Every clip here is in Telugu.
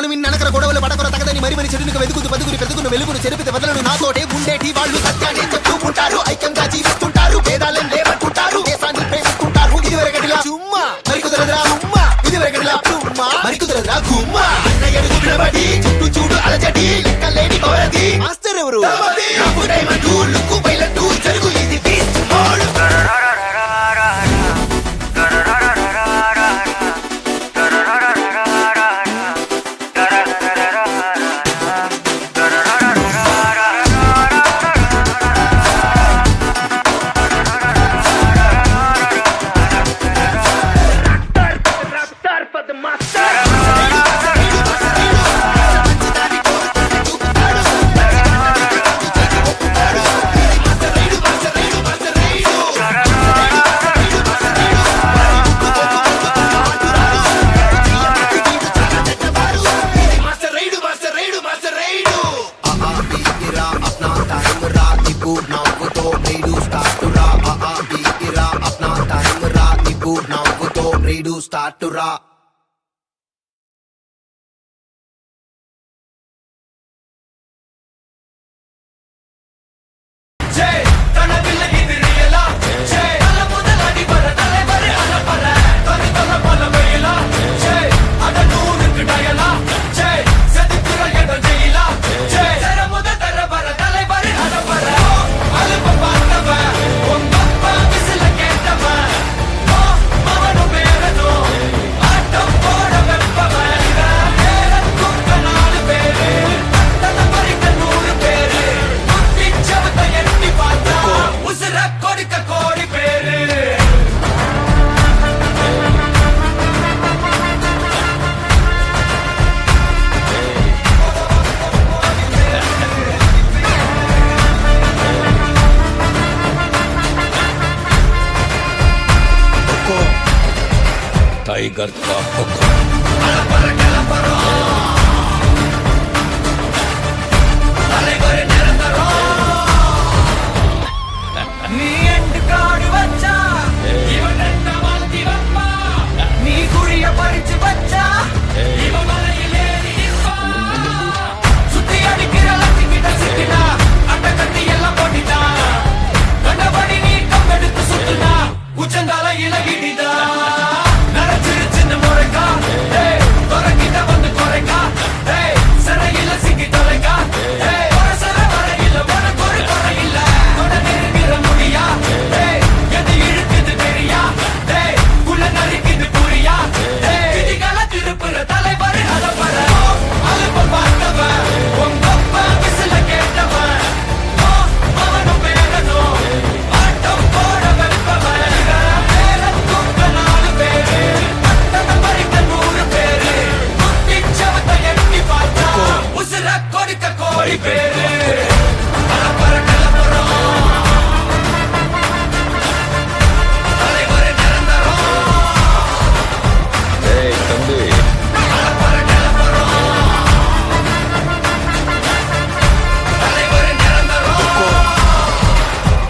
విన్ననకర గొడవలు పడకర తగదని మరి మరి చెడునికి వెతుకుతూ బతుకుని పెతుకుని వెలుగును చెరిపితే వదలను నాతోటే ఉండేటి వాళ్ళు సత్యాన్ని చెప్తూ ఉంటారు, ఐక్యంగా జీవిస్తుంటారు, భేదాలను లేవనుకుంటారు, దేశాన్ని ప్రేమిస్తుంటారు. ఇదివరకటిలా చుమ్మా మరి కుదరదురా ఉమ్మా, ఇదివరకటిలా చుమ్మా మరి కుదరదురా గుమ్మా. అన్న ఎడుగు వినబడి చుట్టూ చూడు అలజడి లెక్కలేని కోరది మాస్టర్ ఎవరు లుక్కు పైలట్టు జరుగు ఇది beast mode. Start to rock. Tiger का हुक्म।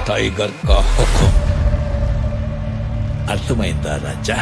टाइगर का हुक्म अर्थమైందా राजा।